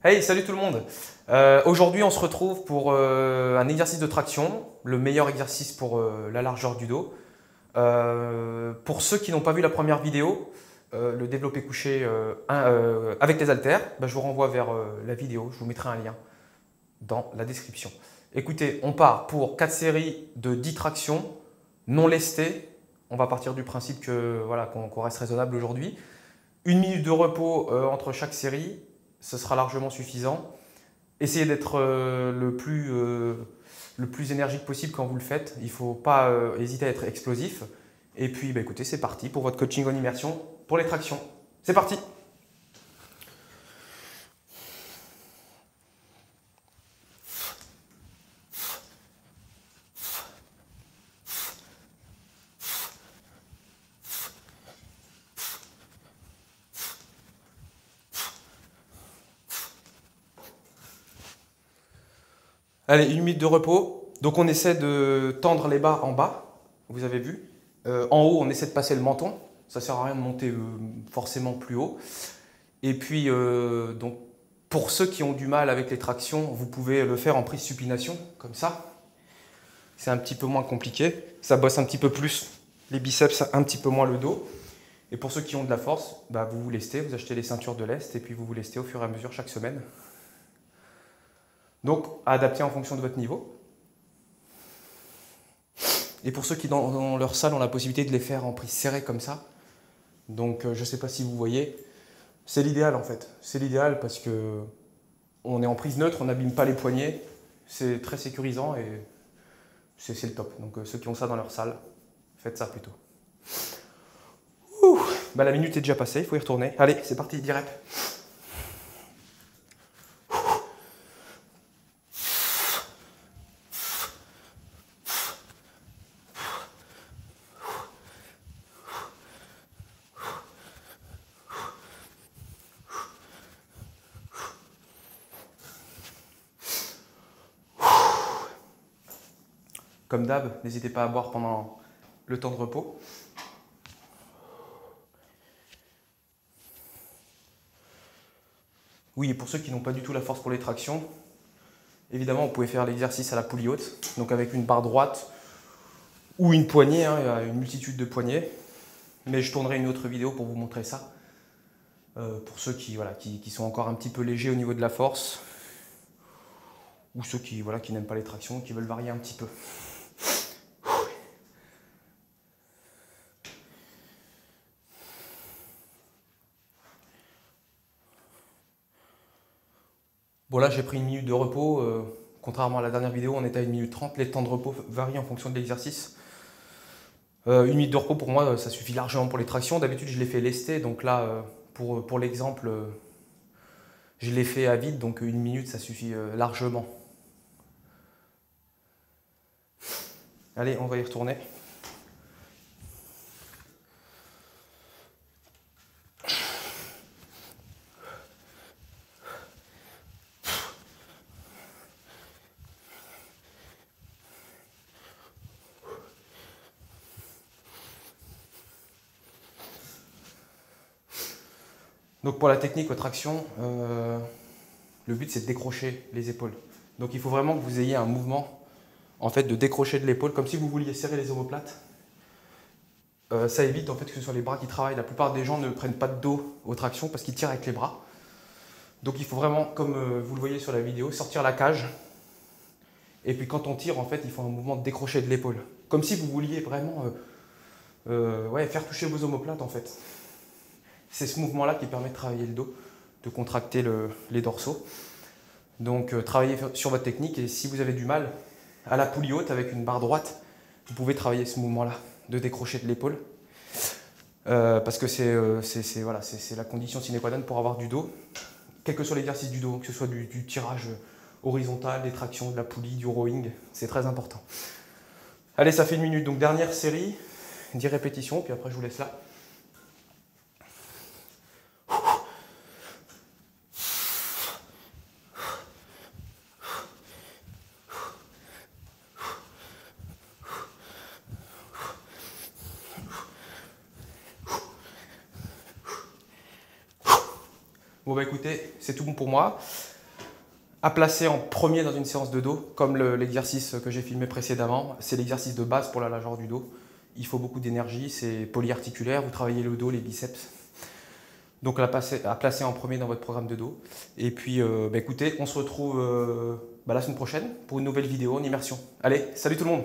Hey, salut tout le monde. Aujourd'hui, on se retrouve pour un exercice de traction, le meilleur exercice pour la largeur du dos. Pour ceux qui n'ont pas vu la première vidéo, le développé couché avec les haltères, je vous renvoie vers la vidéo, je vous mettrai un lien dans la description. Écoutez, on part pour 4 séries de 10 tractions non lestées. On va partir du principe que voilà, qu'on reste raisonnable aujourd'hui. 1 minute de repos entre chaque série, ce sera largement suffisant. Essayez d'être le plus énergique possible quand vous le faites. Il ne faut pas hésiter à être explosif. Et puis, écoutez, c'est parti pour votre coaching en immersion pour les tractions. C'est parti! Allez, 1 minute de repos. Donc on essaie de tendre les bas en bas, vous avez vu. En haut, on essaie de passer le menton. Ça ne sert à rien de monter forcément plus haut. Et puis, donc, pour ceux qui ont du mal avec les tractions, vous pouvez le faire en prise supination, comme ça. C'est un petit peu moins compliqué. Ça bosse un petit peu plus les biceps, un petit peu moins le dos. Et pour ceux qui ont de la force, vous vous lestez, vous achetez les ceintures de lest et puis vous vous lestez au fur et à mesure chaque semaine. Donc, à adapter en fonction de votre niveau. Et pour ceux qui, dans leur salle, ont la possibilité de les faire en prise serrée comme ça. Donc, je ne sais pas si vous voyez. C'est l'idéal en fait. C'est l'idéal parce que on est en prise neutre, on n'abîme pas les poignets. C'est très sécurisant et c'est le top. Donc, ceux qui ont ça dans leur salle, faites ça plutôt. Ouh, la minute est déjà passée, il faut y retourner. Allez, c'est parti, 10 reps. Comme d'hab, n'hésitez pas à boire pendant le temps de repos. Oui, et pour ceux qui n'ont pas du tout la force pour les tractions, évidemment, vous pouvez faire l'exercice à la poulie haute, donc avec une barre droite ou une poignée, il y a une multitude de poignées. Mais je tournerai une autre vidéo pour vous montrer ça. Pour ceux qui sont encore un petit peu légers au niveau de la force, ou ceux qui n'aiment pas les tractions, qui veulent varier un petit peu. Bon là j'ai pris 1 minute de repos, contrairement à la dernière vidéo on était à 1 minute 30, les temps de repos varient en fonction de l'exercice. 1 minute de repos pour moi ça suffit largement pour les tractions, d'habitude je les fais lesté, donc là pour l'exemple je l'ai fait à vide, donc 1 minute ça suffit largement. Allez on va y retourner. Donc pour la technique aux tractions, le but c'est de décrocher les épaules. Donc il faut vraiment que vous ayez un mouvement en fait de décrocher de l'épaule, comme si vous vouliez serrer les omoplates. Ça évite en fait que ce soit les bras qui travaillent. La plupart des gens ne prennent pas de dos aux tractions parce qu'ils tirent avec les bras. Donc il faut vraiment, comme vous le voyez sur la vidéo, sortir la cage. Et puis quand on tire, en fait, il faut un mouvement de décrocher de l'épaule. Comme si vous vouliez vraiment faire toucher vos omoplates en fait. C'est ce mouvement-là qui permet de travailler le dos, de contracter les dorsaux. Donc travaillez sur votre technique et si vous avez du mal à la poulie haute avec une barre droite, vous pouvez travailler ce mouvement-là, de décrocher de l'épaule. Parce que c'est la condition sine qua non pour avoir du dos. Quel que soit l'exercice du dos, que ce soit du tirage horizontal, des tractions, de la poulie, du rowing, c'est très important. Allez, ça fait 1 minute, donc dernière série, 10 répétitions, puis après je vous laisse là. Bon bah écoutez, c'est tout bon pour moi. À placer en premier dans une séance de dos, comme l'exercice que j'ai filmé précédemment, c'est l'exercice de base pour la largeur du dos. Il faut beaucoup d'énergie, c'est polyarticulaire, vous travaillez le dos, les biceps. Donc à placer en premier dans votre programme de dos. Et puis bah écoutez, on se retrouve la semaine prochaine pour une nouvelle vidéo en immersion. Allez, salut tout le monde!